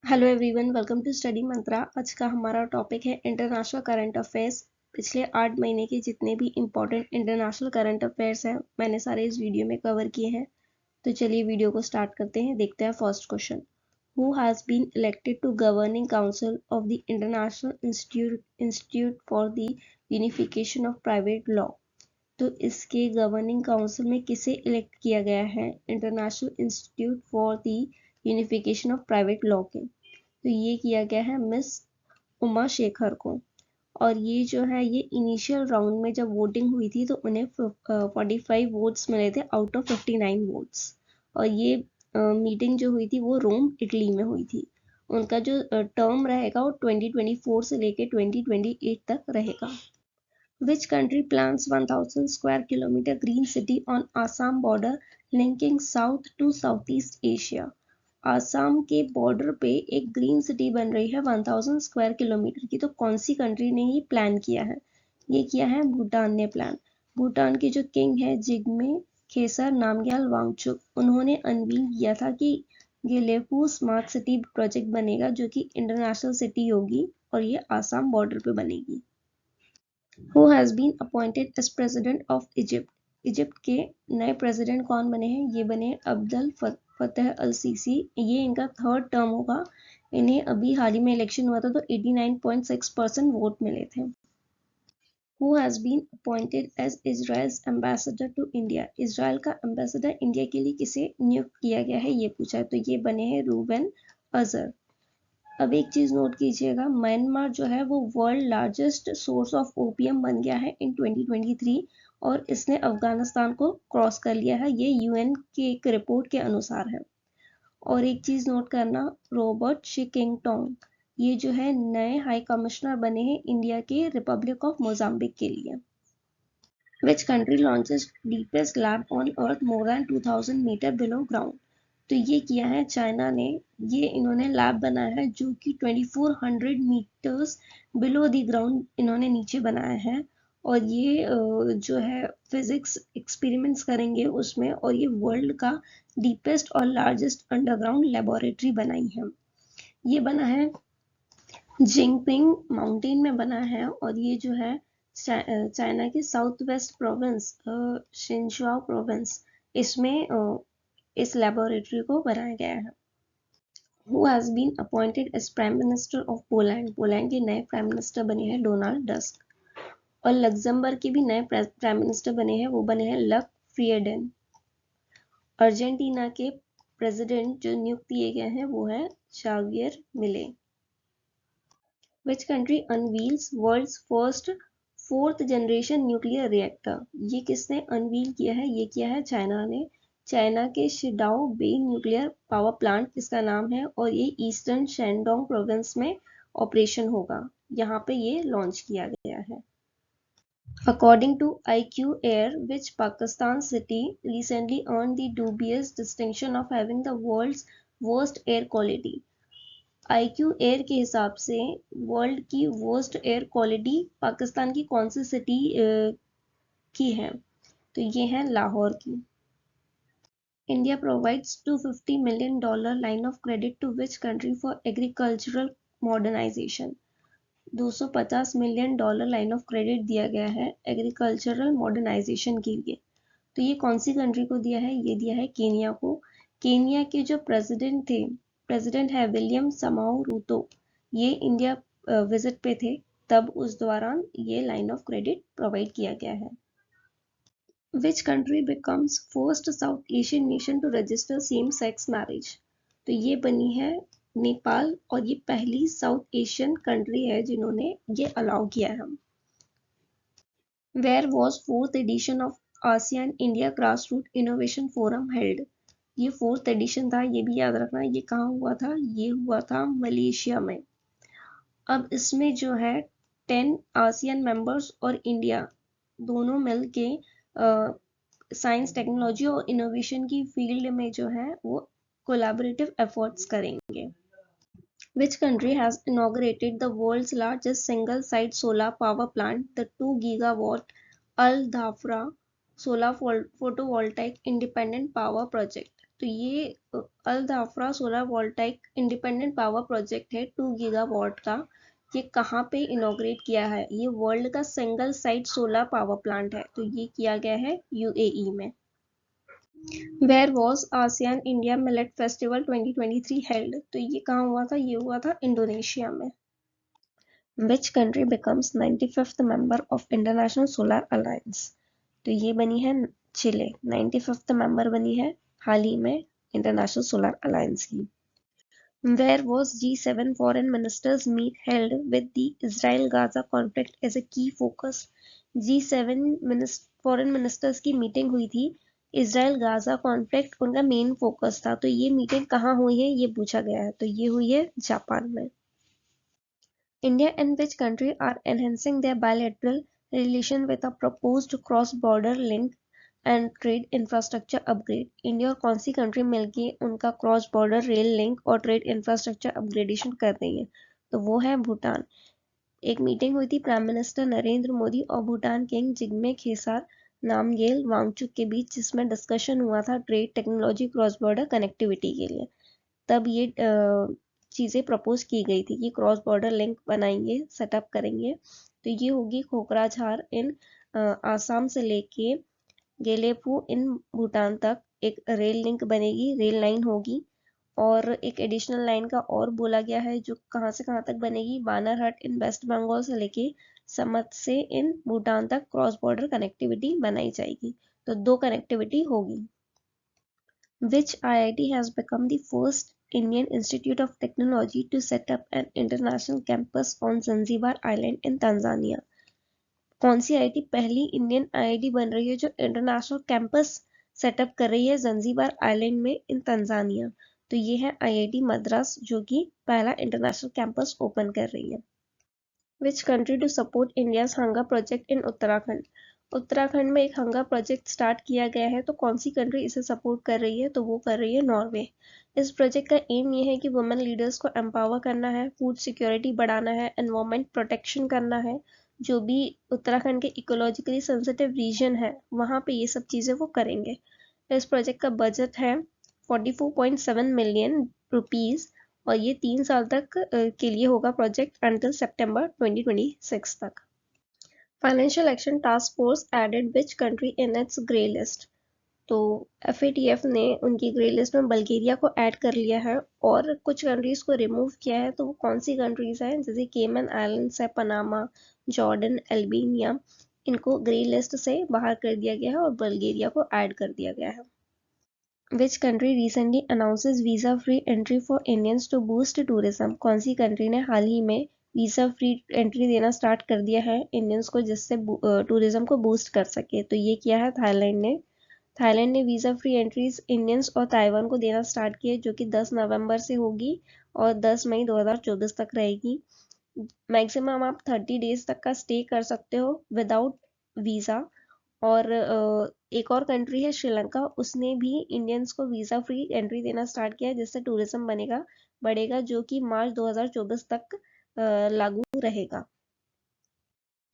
Hello everyone, welcome to Study Mantra. आज का हमारा टॉपिक है इंटरनेशनल करंट अफेयर्स। पिछले 8 महीने के जितने भी इम्पोर्टेंट इंटरनेशनल करंट अफेयर्स हैं मैंने सारे इस वीडियो में कवर किए हैं। तो चलिए वीडियो को स्टार्ट करते हैं। देखते हैं first question. Who has been elected to governing council of the International Institute for the Unification of Private Law. तो इसके गवर्निंग काउंसिल में किसे इलेक्ट किया गया है international Institute for the Unification of Private law के? तो ये किया गया है मिस उमा शेखर को। और ये जो है ये इनिशियल राउंड में जब वोटिंग हुई थी तो उन्हें 45 वोट्स मिले थे आउट ऑफ 59 वोट्स। और ये मीटिंग जो हुई थी वो रोम इटली में हुई थी। उनका जो टर्म रहेगा वो 2024 से लेके 2028 तक रहेगा। Which country plans 1000 square kilometer green city on Assam border linking South to Southeast Asia? Assam के बॉर्डर पे एक ग्रीन सिटी बन रही है 1000 स्क्वायर किलोमीटर की। तो कौन सी कंट्री ने ये प्लान किया है? ये किया है भूटान ने प्लान। भूटान के जो किंग है जिग्मे खेसर नामग्याल वांगचुक, उन्होंने अनवील किया था कि गेलेपू स्मार्ट सिटी प्रोजेक्ट बनेगा जो कि इंटरनेशनल सिटी होगी और ये आसाम बॉर्डर पे बनेगी। Who has been appointed as president of Egypt? Egypt के नए प्रेसिडेंट कौन बने हैं? ये बने अब्दुल फतेह अल सीसी। ये इनका थर्ड टर्म होगा। इन्हें अभी हाल ही में इलेक्शन हुआ था तो 89.6% वोट मिले थे। Who has been appointed as Israel's ambassador to India? Israel का एम्बेसडर इंडिया के लिए किसे नियुक्त किया गया है ये पूछा है। तो ये बने हैं रूबेन अजहर। अब एक चीज नोट कीजिएगा, म्यांमार जो है वो world largest source of opium बन गया है इन 2023 और इसने अफगानिस्तान को क्रॉस कर लिया है। ये यूएन की एक रिपोर्ट के अनुसार है। और एक चीज नोट करना, रॉबर्ट शिकिंगटोंग ये जो है नए हाई कमिश्नर बने हैं इंडिया के रिपब्लिक ऑफ मोजाम्बिक के लिए। Which country launches deepest lab on earth more than 2000 metre below ground? तो ये किया है चाइना ने। ये इन्होंने लैब बनाया है जो कि 2400 मीटर्स बिलो द ग्राउंड इन्होंने नीचे बनाया है। और ये जो है फिजिक्स एक्सपेरिमेंट्स करेंगे उसमें, और ये वर्ल्ड का डीपेस्ट और लार्जेस्ट अंडरग्राउंड लेबोरेटरी बनाई है। ये बना है जिंगपिंग माउंटेन में बना है और ये जो है चाइना के साउथ वेस्ट प्रोविंस शिनजुआओ प्रोविंस इसमें इस लेबोरेटरी को बनाया गया है। Who has been appointed as Prime Minister of Poland? Poland के नए प्राइम मिनिस्टर बने हैं डोनाल्ड टस्क। और लग्जमबर्ग के भी नए प्राइम मिनिस्टर बने हैं, वो बने हैं लक फ्रियडेन। अर्जेंटीना के प्रेसिडेंट जो नियुक्त किए गए हैं वो है जावियर मिले। Which country unveils world's first fourth generation nuclear reactor? ये किसने अनवील किया है? ये किया है चाइना ने। चाइना के शिडाओ बे न्यूक्लियर पावर प्लांट इसका नाम है और ये ईस्टर्न शेंडोंग प्रोविंस में ऑपरेशन होगा। यहाँ पे ये लॉन्च किया गया है। According to IQ Air, which Pakistan city recently earned the dubious distinction of having the world's worst air quality? IQ air के हिसाब से वर्ल्ड की वर्स्ट एयर क्वालिटी पाकिस्तान की कौन सी सिटी की है? तो ये है लाहौर की। India provides $250 million line of credit to which country for agricultural modernisation? $250 million line of credit दिया गया है एग्रीकल्चरल मॉडर्नाइजेशन के लिए। तो ये कौन सी कंट्री को दिया है? ये दिया है केनिया को। केनिया के जो प्रेसिडेंट है विलियम समाओ रूतो, ये इंडिया विजिट पे थे, तब उस दौरान ये लाइन ऑफ क्रेडिट प्रोवाइड किया गया है। Which country becomes first South Asian nation to register same sex marriage? तो ये बनी है नेपाल और ये पहली साउथ एशियन कंट्री है जिन्होंने ये अलाउ किया है। Where was fourth edition of ASEAN India Grassroots Innovation Forum held? ये फोर्थ एडिशन था, ये भी याद रखना। ये कहाँ हुआ था? ये हुआ था मलेशिया में। अब इसमें जो है 10 आसियान मेंबर्स और इंडिया दोनों मिलके साइंस टेक्नोलॉजी और इनोवेशन की फील्ड में जो है वो कोलैबोरेटिव एफर्ट्स करेंगे। Which country has inaugurated the world's largest single-site solar power plant, the 2 gigawatt Al Dhafra solar photovoltaic independent power project? तो ये Al Dhafra solar voltaic independent power project है 2 gigawatt का। ये कहाँ पे इनॉग्रेट किया है? ये वर्ल्ड का single site solar power plant है, तो ये किया गया है यूएई में। Where was ASEAN India millet festival 2023 held? तो ये कहाँ हुआ था? ये हुआ था इंडोनेशिया में। Which country becomes 95th member of international solar alliance? तो ये बनी है चिले, 95th मेंबर बनी है हाल ही में इंटरनेशनल सोलर अलायंस की। Where was G7 foreign ministers meet held with the Israel-Gaza conflict as a key focus? G7 foreign ministers की meeting हुई थी, इसराइल गाजा कॉन्फ्लिक्ट उनका मेन फोकस था। तो ये मीटिंग कहाँ हुई है ये पूछा गया है, तो ये हुई है जापान में। India and which country are enhancing their bilateral relation with a proposed cross-border link and trade infrastructure upgrade? India और कौन सी कंट्री मिलके उनका क्रॉस बॉर्डर रेल लिंक और ट्रेड इंफ्रास्ट्रक्चर अपग्रेडेशन कर रही है? तो वो है भूटान। एक मीटिंग हुई थी प्राइम मिनिस्टर नरेंद्र मोदी और भूटान किंग जिग्मे खेसर नामग्येल वांगचुक के बीच, जिसमें डिस्कशन हुआ था trade technology cross border connectivity के लिए। तब ये चीज़ें प्रपोज की गई थी कि क्रॉस बॉर्डर लिंक बनाएंगे, सेटअप करेंगे। तो ये होगी कोकराझार इन आसाम से लेके गेलेपू इन भूटान तक एक रेल लिंक बनेगी, रेल लाइन होगी। और एक एडिशनल लाइन का और बोला गया है जो कहाँ से कहाँ तक बनेगी, बानरहट इन वेस्ट बंगाल से लेके समत से इन भूटान तक क्रॉस बॉर्डर कनेक्टिविटी बनाई जाएगी। तो 2 कनेक्टिविटी होगी। Which IIT has become the first Indian Institute of Technology to set up an international campus on Zanzibar Island in Tanzania? कौन सी आईआईटी पहली इंडियन आईआईटी बन रही है जो इंटरनेशनल कैंपस सेटअप कर रही है जंजीबार आइलैंड में इन तंजानिया? तो ये है आईआईटी मद्रास जो कि पहला इंटरनेशनल कैंपस ओपन कर रही है। Which country to support India's Hunger project in Uttarakhand? Uttarakhand में एक हंगर प्रोजेक्ट स्टार्ट किया गया है, तो कौन सी कंट्री इसे सपोर्ट कर रही है? तो वो कर रही है नॉर्वे। इस प्रोजेक्ट का एम ये है कि वुमेन लीडर्स को एम्पावर करना है, फूड सिक्योरिटी बढ़ाना है, एनवायरमेंट प्रोटेक्शन करना है। जो भी उत्तराखंड के इकोलॉजिकली सेंसिटिव रीजन है वहाँ पे ये सब चीज़ें वो करेंगे। इस प्रोजेक्ट का बजट है 44.7 मिलियन रुपीज़ और ये 3 साल तक के लिए होगा प्रोजेक्ट अंटिल सितंबर 2026 तक। Financial action task force added which country in its grey list? तो FATF ने उनकी ग्रे लिस्ट में बल्गेरिया को ऐड कर लिया है और कुछ कंट्रीज को रिमूव किया है। तो वो कौन सी कंट्रीज हैं? जैसे केमन आइलैंड्स है, पनामा, जॉर्डन, अल्बानिया, इनको ग्रे लिस्ट से बाहर कर दिया गया है और बल्गेरिया को ऐड कर दिया गया है। Which country recently announces visa-free entry for Indians to boost tourism? कौन सी कंट्री ने हाल ही में वीज़ा फ्री एंट्री देना स्टार्ट कर दिया है इंडियंस को, जिससे टूरिज्म को बूस्ट कर सके? तो ये किया है थाईलैंड ने। थाईलैंड ने वीज़ा फ्री एंट्रीज इंडियंस और ताइवान को देना स्टार्ट किया, जो कि 10 नवंबर से होगी और 10 मई 2024 तक रहेगी। मैक्सिमम आप 30 डेज तक का स्टे कर सकते हो विदाउट वीज़ा। और एक और कंट्री है श्रीलंका, उसने भी इंडियंस को वीज़ा फ्री एंट्री देना स्टार्ट किया है, जिससे टूरिज्म बढ़ेगा, जो कि मार्च 2024 तक लागू रहेगा।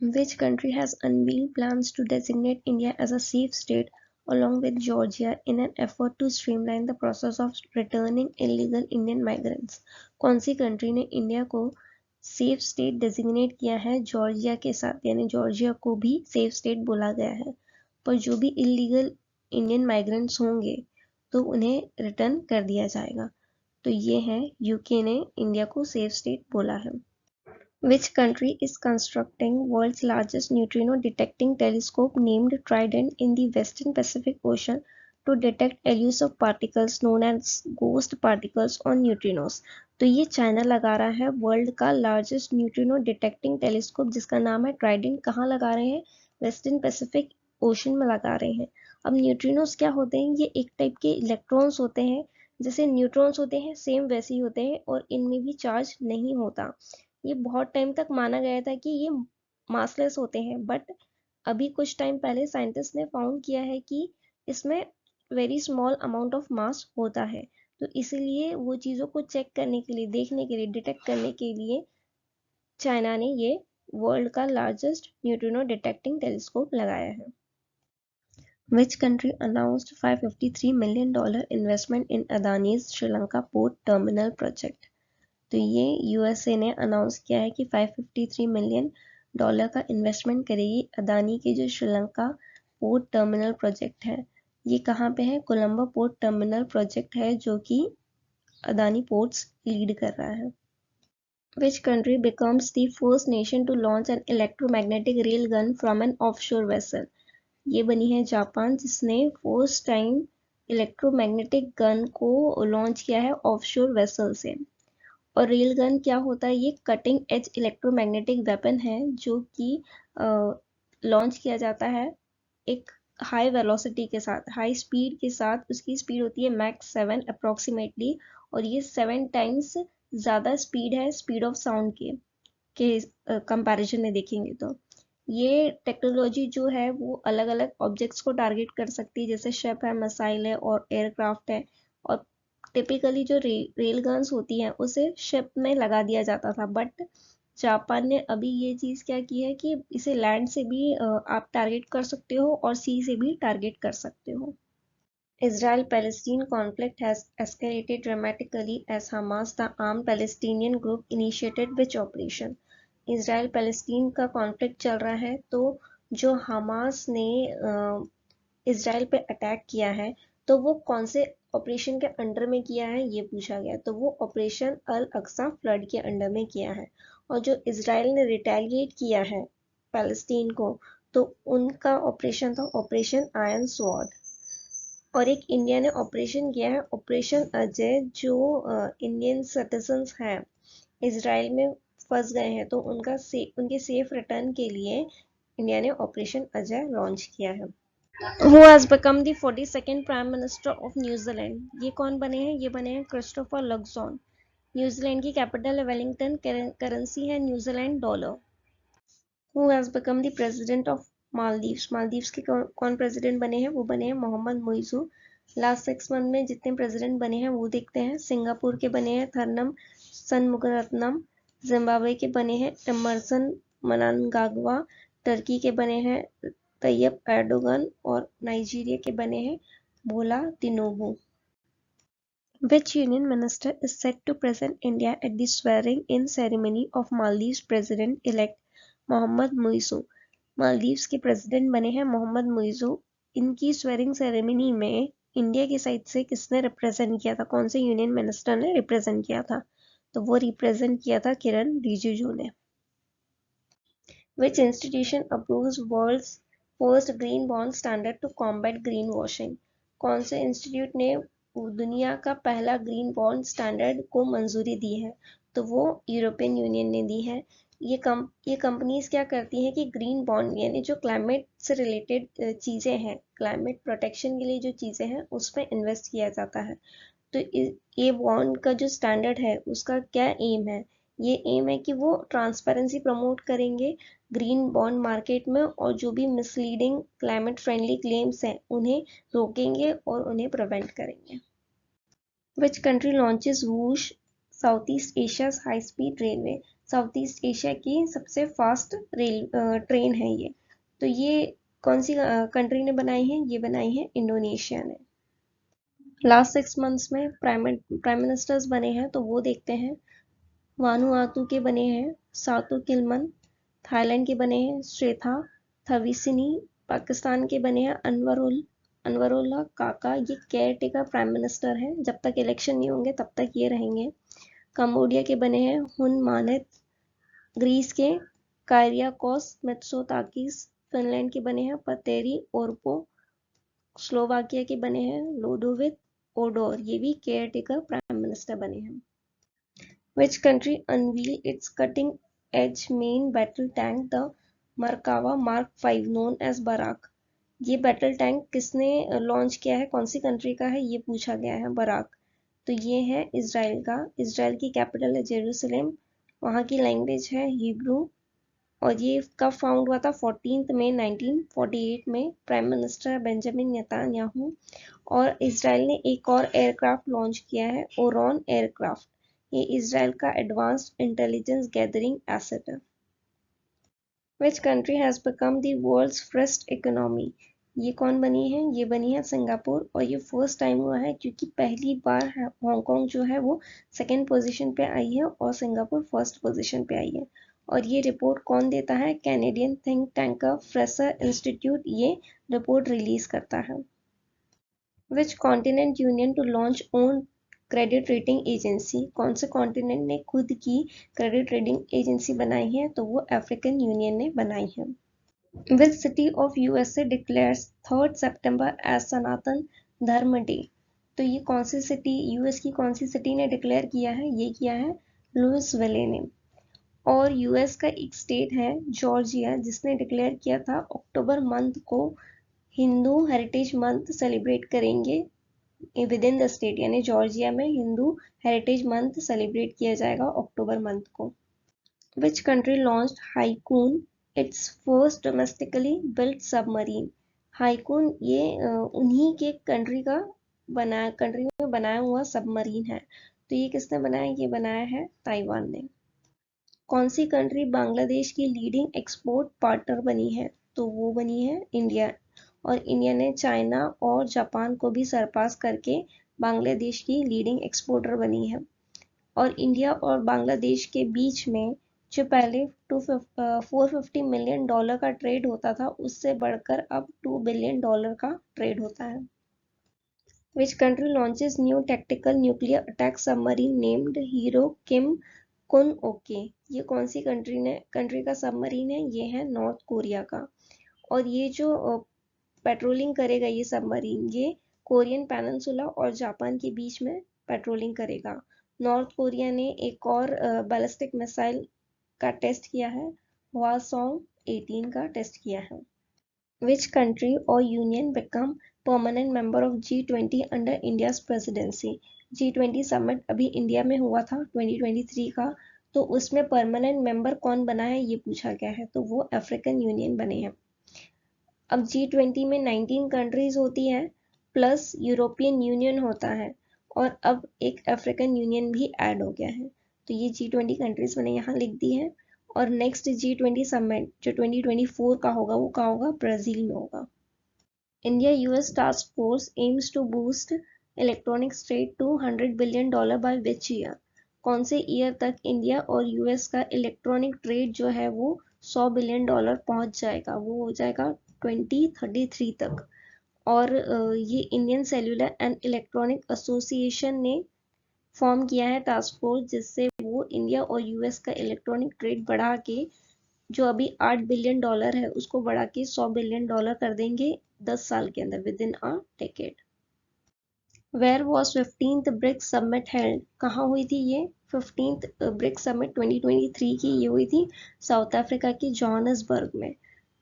Which country has unveiled plans to designate India as a safe state along with Georgia in an effort to streamline the process of returning illegal Indian migrants? कौन सी कंट्री ने इंडिया को सेफ स्टेट डेजिग्नेट किया है Georgia के साथ, यानी Georgia को भी सेफ स्टेट बोला गया है, पर जो भी इलीगल इंडियन माइग्रेंट्स होंगे तो उन्हें रिटर्न कर दिया जाएगा। तो ये है यूके ने इंडिया को सेफ स्टेट बोला है। Which country is constructing world's largest neutrino detecting telescope named Trident in the Western Pacific Ocean to detect elusive particles known as ghost particles or neutrinos? तो ये चाइना लगा रहा है world का largest neutrino detecting telescope, जिसका नाम है Trident. कहाँ लगा रहे हैं? वेस्टर्न पैसिफिक ओशन में लगा रहे हैं। अब न्यूट्रिनोस क्या होते हैं? ये एक टाइप के इलेक्ट्रॉन्स होते हैं, जैसे न्यूट्रॉन्स होते हैं सेम वैसे ही होते हैं, और इनमें भी चार्ज नहीं होता। ये बहुत टाइम तक माना गया था कि ये मासलेस होते हैं, बट अभी कुछ टाइम पहले साइंटिस्ट ने फाउंड किया है कि इसमें very small amount of mass होता है। तो इसीलिए वो चीज़ों को चेक करने के लिए, देखने के लिए, डिटेक्ट करने के लिए चाइना ने ये वर्ल्ड का लार्जेस्ट न्यूट्रिनो डिटेक्टिंग टेलीस्कोप लगाया है। Which country announced $553 million investment in Adani's Sri Lanka Port Terminal Project? तो ये यूएसए ने अनाउंस किया है कि $553 मिलियन का इन्वेस्टमेंट करेगी अदानी के जो श्रीलंका पोर्ट टर्मिनल प्रोजेक्ट है। ये कहाँ पे है? कोलंबो पोर्ट टर्मिनल प्रोजेक्ट है जो कि अदानी पोर्ट्स लीड कर रहा है। Which country becomes the first nation to launch an electromagnetic rail gun from an offshore vessel? ये बनी है जापान, जिसने फर्स्ट टाइम इलेक्ट्रोमैग्नेटिक गन को लॉन्च किया है ऑफशोर वेसल से। और रेल गन क्या होता है? ये कटिंग एज इलेक्ट्रोमैग्नेटिक वेपन है जो कि लॉन्च किया जाता है एक हाई वेलोसिटी के साथ, हाई स्पीड के साथ। उसकी स्पीड होती है मैक्स 7 अप्रोक्सीमेटली, और ये 7 टाइम्स ज़्यादा स्पीड है स्पीड ऑफ साउंड के कंपैरिजन में देखेंगे तो। ये टेक्नोलॉजी जो है वो अलग अलग ऑब्जेक्ट्स को टारगेट कर सकती है, जैसे शिप है, मिसाइल है और एयरक्राफ्ट है। और टिपिकली जो रेल गन्स होती हैं उसे शिप में लगा दिया जाता था, बट जापान ने अभी ये चीज़ क्या की है कि इसे लैंड से भी आप टारगेट कर सकते हो और सी से भी टारगेट कर सकते हो। Israel-Palestine conflict has escalated dramatically as Hamas, the armed Palestinian group, initiated which operation? Israel Palestine का कॉन्फ्लिक्ट चल रहा है, तो जो हमास ने इसराइल पे अटैक किया है तो वो कौन से ऑपरेशन के अंडर में किया है ये पूछा गया। तो वो ऑपरेशन अल अक्सा फ्लड के अंडर में किया है। और जो इसराइल ने रिटेलिएट किया है पैलेस्टीन को, तो उनका ऑपरेशन था ऑपरेशन आयरन स्वॉर्ड। और एक इंडिया ने ऑपरेशन किया है ऑपरेशन अजय, जो इंडियन सिटीजन्स हैं इसराइल में फंस गए हैं तो उनके सेफ रिटर्न के लिए इंडिया ने ऑपरेशन अजय लॉन्च किया है। Who has become the 42nd prime minister of New Zealand? ये कौन बने हैं? ये बने हैं क्रिस्टोफर लक्सॉन। न्यूजीलैंड की कैपिटल है वेलिंगटन, करेंसी है New Zealand dollar. Who has become the president of Maldives? Maldives के कौन प्रेसिडेंट बने हैं? वो बने हैं मोहम्मद मुइज़ू। लास्ट 6 मंथ में जितने प्रेसिडेंट बने हैं वो देखते हैं। सिंगापुर के बने हैं थरनम सनमुगरत्नम, जिम्बाब्वे के बने हैं एमरसन मनांगाग्वा, टर्की के बने हैं तैयब एर्दोगन और नाइजीरिया के बने हैं बोला तिनुबू। Which union minister is set to present India at the swearing-in ceremony of Maldives President-elect Mohammad Muizzu? Maldives के प्रेसिडेंट बने हैं मोहम्मद मुइज़ू। इनकी स्वेरिंग सेरेमनी में इंडिया की साइड से किसने रिप्रेजेंट किया था? कौन से यूनियन मिनिस्टर ने रिप्रेजेंट किया था? तो वो रिप्रेजेंट किया था किरण रिजिजू ने। Which institution approves world's first green bond standard to combat greenwashing? कौन से इंस्टीट्यूट ने दुनिया का पहला ग्रीन बॉन्ड स्टैंडर्ड को मंजूरी दी है? तो वो यूरोपियन यूनियन ने दी है। ये कंपनीज क्या करती हैं कि ग्रीन बॉन्ड यानी जो क्लाइमेट से रिलेटेड चीज़ें हैं, क्लाइमेट प्रोटेक्शन के लिए जो चीज़ें हैं उसमें इन्वेस्ट किया जाता है। तो ये बॉन्ड का जो स्टैंडर्ड है उसका क्या एम है? ये एम है कि वो ट्रांसपेरेंसी प्रमोट करेंगे ग्रीन बॉन्ड मार्केट में, और जो भी मिसलीडिंग क्लाइमेट फ्रेंडली क्लेम्स हैं उन्हें रोकेंगे और उन्हें प्रिवेंट करेंगे। Which country launches Whoosh, Southeast Asia's high speed railway? South east Asia की सबसे फास्ट ट्रेन है ये। तो ये कौन सी कंट्री ने बनाई है? ये बनाई है इंडोनेशिया ने। लास्ट 6 मंथ्स में प्राइम मिनिस्टर्स बने हैं तो वो देखते हैं। वानुआतू के बने हैं सातु किलमन, थाईलैंड के बने हैं श्रेथा थविसिनी, पाकिस्तान के बने हैं अनवरुल्लाह काका। ये केयर टेकर प्राइम मिनिस्टर है, जब तक इलेक्शन नहीं होंगे तब तक ये रहेंगे। कंबोडिया के बने हैं हुन मानेत, ग्रीस के कायरियाकोस मित्सोताकिस, फिनलैंड के बने हैं पतेरी ओरपो, स्लोवाकिया के बने हैं लोडोविक ओडोर, ये भी केयर टेकर प्राइम मिनिस्टर बने हैं। Which country unveiled its cutting-edge main battle tank, the Merkava Mark V, known as Barak? ये बैटल टैंक किसने लॉन्च किया है? कौन सी कंट्री का है ये पूछा गया है। बराक तो ये है इसराइल का। इसराइल की कैपिटल है जेरूसलम, वहाँ की लैंग्वेज है हिब्रू, और ये कब फाउंड हुआ था? 14 मई 1948 में। प्राइम मिनिस्टर है बेंजामिन नेतान्याहू। और इसराइल ने एक और एयरक्राफ्ट लॉन्च किया है, ओरॉन एयरक्राफ्ट। ये इसराइल का एडवांस्ड इंटेलिजेंस गैदरिंग एसेट है। Which country has become the world's first economy? ये कौन बनी है? ये बनी है सिंगापुर, और ये फर्स्ट टाइम हुआ है क्योंकि पहली बार हांगकांग जो है वो सेकंड पोजीशन पे आई है और सिंगापुर फर्स्ट पोजीशन पे आई है। और ये रिपोर्ट कौन देता है? Canadian think tank Fraser institute ये रिपोर्ट रिलीज करता है। Which continent union to launch own credit rating agency? कौन से कॉन्टिनेंट ने खुद की क्रेडिट रेटिंग एजेंसी बनाई है? तो वो अफ्रीकन यूनियन ने बनाई है। Which city of USA declares 3rd September as सनातन धर्म डे? तो ये कौन सी सिटी, यूएस की कौन सी सिटी ने डिक्लेयर किया है? ये किया है लुइसविले ने। और यूएस का एक स्टेट है जॉर्जिया जिसने डिक्लेयर किया था अक्टूबर मंथ को हिंदू हेरिटेज मंथ सेलिब्रेट करेंगे विद इन द स्टेट, यानी जॉर्जिया में हिंदू हेरिटेज मंथ सेलिब्रेट किया जाएगा अक्टूबर मंथ को। Which country launched Haikun, its first domestically built submarine? हाइकून ये उन्हीं के कंट्री में बनाया हुआ सबमरीन है। तो ये किसने बनाया? ये बनाया है ताइवान ने। कौन सी कंट्री बांग्लादेश की लीडिंग एक्सपोर्ट पार्टनर बनी है? तो वो बनी है इंडिया। और इंडिया ने चाइना और जापान को भी सरपास करके बांग्लादेश की लीडिंग एक्सपोर्टर बनी है। और इंडिया और बांग्लादेश के बीच में जो पहले 450 मिलियन डॉलर का ट्रेड होता था उससे बढ़कर अब 2 बिलियन डॉलर का ट्रेड होता है। Which country launches new tactical nuclear attack submarine named Hero Kim Kun okay? ये कौन सी कंट्री का सबमरीन है? ये है नॉर्थ कोरिया का। और ये जो पेट्रोलिंग करेगा ये सबमरीन, ये कोरियन पेनिनसुला और जापान के बीच में पेट्रोलिंग करेगा। नॉर्थ कोरिया ने एक और बैलिस्टिक मिसाइल का टेस्ट किया है, हवासोंग 18 का टेस्ट किया है। Which country or union become permanent member of G20 under India's presidency? G20 summit अभी इंडिया में हुआ था 2023 का, तो उसमें परमानेंट मेंबर कौन बना है ये पूछा गया है, तो वो अफ्रीकन यूनियन बने हैं। अब G20 में 19 कंट्रीज होती हैं प्लस यूरोपियन यूनियन होता है, और अब एक अफ्रीकन यूनियन भी ऐड हो गया है। तो ये G20 कंट्रीज मैंने यहाँ लिख दी है। और नेक्स्ट G20 समिट जो 2024 का होगा वो कहाँ होगा? ब्राजील में होगा। India US task force aims to boost electronics trade to $100 billion by which year? कौन से ईयर तक इंडिया और यूएस का इलेक्ट्रॉनिक ट्रेड जो है वो $100 बिलियन पहुंच जाएगा? वो हो जाएगा 2033 तक। और ये Indian cellular and electronic association ने फॉर्म किया है टास्क फोर्स, जिससे वो इंडिया और यूएस का इलेक्ट्रॉनिक ट्रेड बढ़ा के जो अभी $8 बिलियन है उसको बढ़ा के $100 बिलियन कर देंगे 10 साल के अंदर, within a decade. Where was 15th BRICS summit held? कहाँ हुई थी ये 15th ब्रिक्स समिट 2023 की? ये हुई थी साउथ अफ्रीका के जोहान्सबर्ग में।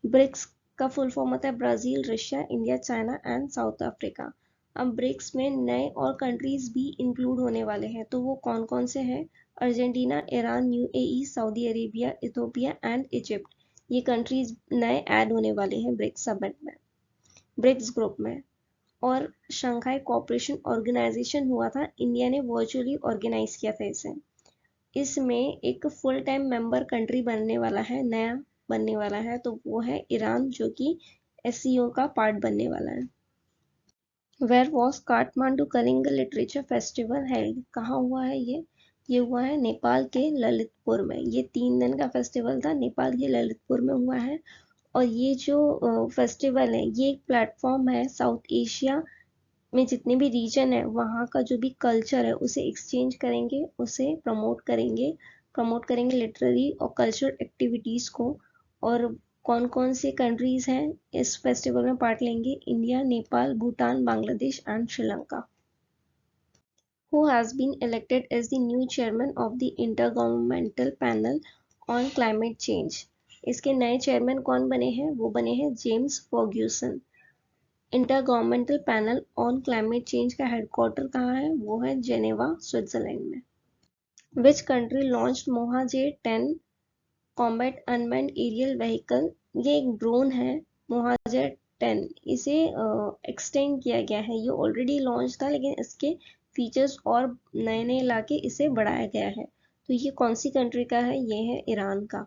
ब्रिक्स का फुल फॉर्म होता है Brazil, Russia, India, China and south Africa. अब ब्रिक्स में नए और कंट्रीज भी इंक्लूड होने वाले हैं, तो वो कौन कौन से हैं? Argentina, Iran, UAE, Saudi Arabia, Ethiopia and Egypt. ये कंट्रीज नए ऐड होने वाले हैं ब्रिक्स समिट में, ब्रिक्स ग्रुप में। और शंघाई कोऑपरेशन ऑर्गेनाइजेशन हुआ था, इंडिया ने वर्चुअली ऑर्गेनाइज किया था इसे। इसमें एक फुल टाइम मेंबर कंट्री बनने वाला है, नया बनने वाला है, तो वो है ईरान, जो कि एससीओ का पार्ट बनने वाला है। Where was Kathmandu Kalinga literature festival held? कहाँ हुआ है ये हुआ है नेपाल के ललितपुर में। ये 3 दिन का फेस्टिवल था, नेपाल के ललितपुर में हुआ है। और ये जो फेस्टिवल है ये एक प्लेटफॉर्म है साउथ एशिया में, जितने भी रीजन है वहाँ का जो भी कल्चर है उसे एक्सचेंज करेंगे, उसे प्रमोट करेंगे लिटरेरी और कल्चरल एक्टिविटीज़ को। और कौन कौन से कंट्रीज हैं इस फेस्टिवल में पार्ट लेंगे? India, Nepal, Bhutan, Bangladesh and Sri Lanka. Who has been elected as the new chairman of the Intergovernmental Panel on Climate Change? इसके नए चेयरमैन कौन बने हैं? वो बने हैं James Ferguson. Intergovernmental panel on climate change का हेडक्वार्टर कहाँ है? वो है जेनेवा, स्विट्जरलैंड में। Which country launched Mohajer 10 combat unmanned aerial vehicle? ये एक ड्रोन है मोहाजे 10, इसे एक्सटेंड किया गया है। ये ऑलरेडी लॉन्च था लेकिन इसके फीचर्स और नए नए लाके इसे बढ़ाया गया है। तो ये कौन सी कंट्री का है? ये है ईरान का।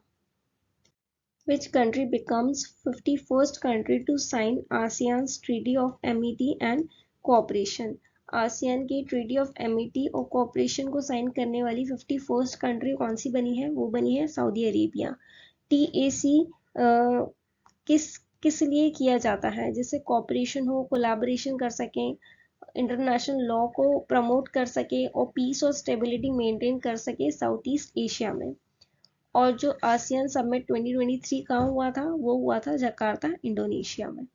Which country becomes 51st country to sign ASEAN's Treaty of Amity and Cooperation? ASEAN की ट्रीटी ऑफ एमिटी और कोऑपरेशन को साइन करने वाली 51st कंट्री कौन सी बनी है? वो बनी है सऊदी अरेबिया। TAC किस किस लिए किया जाता है? जिससे कोऑपरेशन हो, कोलैबोरेशन कर सकें, इंटरनेशनल लॉ को प्रमोट कर सके और पीस और स्टेबिलिटी मेंटेन कर सके साउथ ईस्ट एशिया में। और जो आसियान समिट 2023 कहाँ हुआ था? वो हुआ था जकार्ता, इंडोनेशिया में।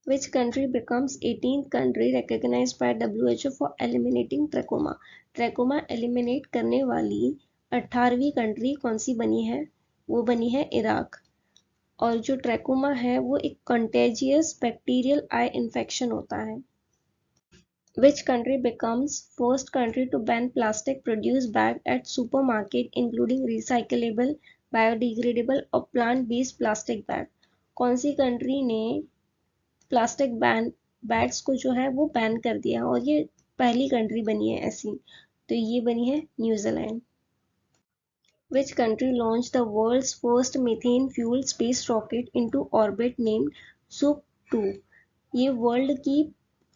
Which country becomes 18th country recognized by WHO for eliminating trachoma? Trachoma eliminate करने वाली 18वीं कंट्री कौन सी बनी है? वो बनी है इराक। और जो ट्रैकोमा है वो एक कंटेजियस बैक्टीरियल आई इन्फेक्शन होता है। Which country becomes first country to ban plastic produced bag at supermarket including recyclable, biodegradable और plant-based plastic bag? कौन सी कंट्री ने प्लास्टिक बैग्स को जो है वो बैन कर दिया और ये पहली कंट्री बनी है ऐसी? तो ये बनी है New Zealand. Which country launched the world's first methane-fueled space rocket into orbit named Zhuk 2? ये वर्ल्ड की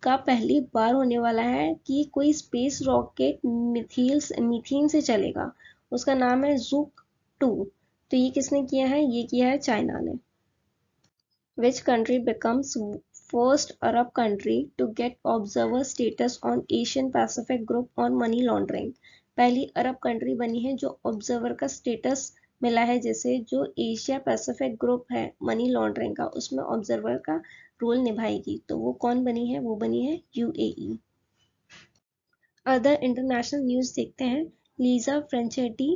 का पहली बार होने वाला है कि कोई स्पेस रॉकेट मीथेन से चलेगा। उसका नाम है Zhuk 2। तो ये किसने किया है? ये किया है चाइना ने। Which country becomes first Arab country to get observer status on Asian Pacific Group on money laundering? पहली अरब कंट्री बनी है जो ऑब्जर्वर का स्टेटस मिला है, जैसे जो एशिया पैसिफिक ग्रुप है मनी लॉन्ड्रिंग का, उसमें ऑब्जर्वर का रोल निभाएगी। तो वो कौन बनी है? वो बनी है UAE। अदर इंटरनेशनल न्यूज देखते हैं। लीजा फ्रेंचेटी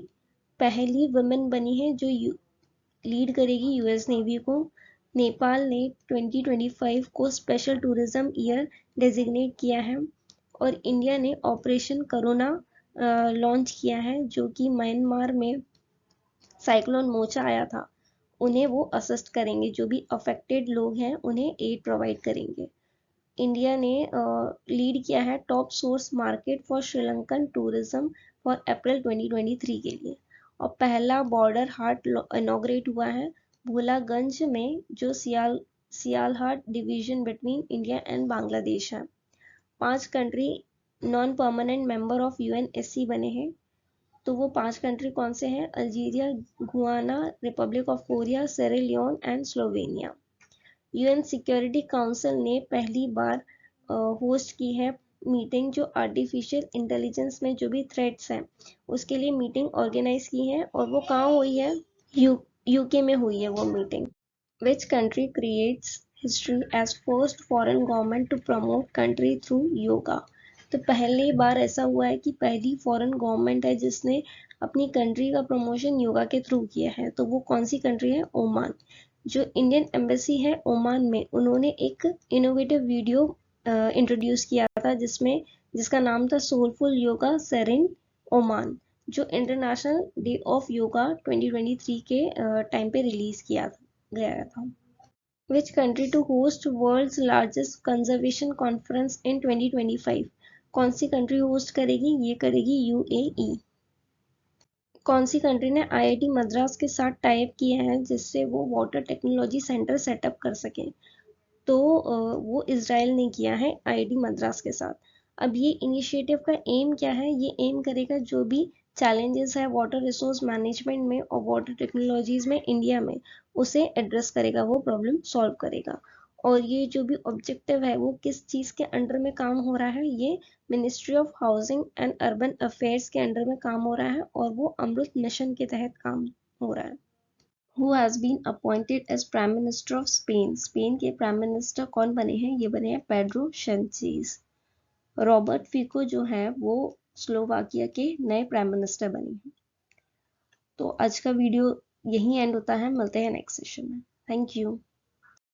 पहली वुमेन बनी है जो लीड करेगी यूएस नेवी को। नेपाल ने 2025 को स्पेशल टूरिज्म ईयर डेजिग्नेट किया है। और इंडिया ने ऑपरेशन करुणा लॉन्च किया है, जो कि म्यांमार में साइक्लोन मोचा आया था, उन्हें वो असिस्ट करेंगे, जो भी अफेक्टेड लोग हैं उन्हें एड प्रोवाइड करेंगे। इंडिया ने लीड किया है top source market for Sri Lankan tourism for अप्रैल 2023 के लिए। और पहला बॉर्डर हाट इनॉग्रेट हुआ है भोलागंज में, जो Sylhet division between India and Bangladesh है। 5 country non permanent member of UNSC बने हैं। तो वो 5 कंट्री कौन से हैं? Algeria, Guyana, Republic of Korea, Sierra Leone and Slovenia. UN security council ने पहली बार होस्ट की है मीटिंग, जो आर्टिफिशियल इंटेलिजेंस में जो भी थ्रेट्स हैं उसके लिए मीटिंग ऑर्गेनाइज की है। और वो कहाँ हुई है? UK में हुई है वो meeting. Which country creates history as first foreign government to promote country through yoga? तो पहली बार ऐसा हुआ है कि पहली फॉरेन गवर्नमेंट है जिसने अपनी कंट्री का प्रमोशन योगा के थ्रू किया है। तो वो कौन सी कंट्री है? ओमान। जो इंडियन एम्बेसी है ओमान में, उन्होंने एक इनोवेटिव वीडियो इंट्रोड्यूस किया था जिसका नाम था सोलफुल योगा सेरेन ओमान, जो इंटरनेशनल डे ऑफ योगा 2023 के टाइम पे रिलीज किया गया था। Which country to host world's largest conservation conference in 2025? कौन सी कंट्री होस्ट करेगी? ये करेगी UAE। कौन सी कंट्री ने IIT मद्रास के साथ टाइप किया है जिससे वो वाटर टेक्नोलॉजी सेंटर सेटअप कर सके? तो वो इजराइल ने किया है IIT मद्रास के साथ। अब ये इनिशिएटिव का एम क्या है? ये एम करेगा जो भी चैलेंजेस है वाटर रिसोर्स मैनेजमेंट में और वाटर टेक्नोलॉजीज में इंडिया में, उसे एड्रेस करेगा, वो प्रॉब्लम सॉल्व करेगा। और ये जो भी ऑब्जेक्टिव है वो किस चीज़ के अंडर में काम हो रहा है? ये ministry of housing and urban affairs के अंडर में काम हो रहा है और वो अमृत मिशन के तहत काम हो रहा है। Who has been appointed as Prime Minister of Spain? Spain के प्राइम मिनिस्टर कौन बने हैं? ये बने हैं पेड्रो सेंचेज। रॉबर्ट फिको जो है वो स्लोवाकिया के नए प्राइम मिनिस्टर बने हैं। तो आज का वीडियो यहीं एंड होता है, मिलते हैं नेक्स्ट सेशन में। Thank you.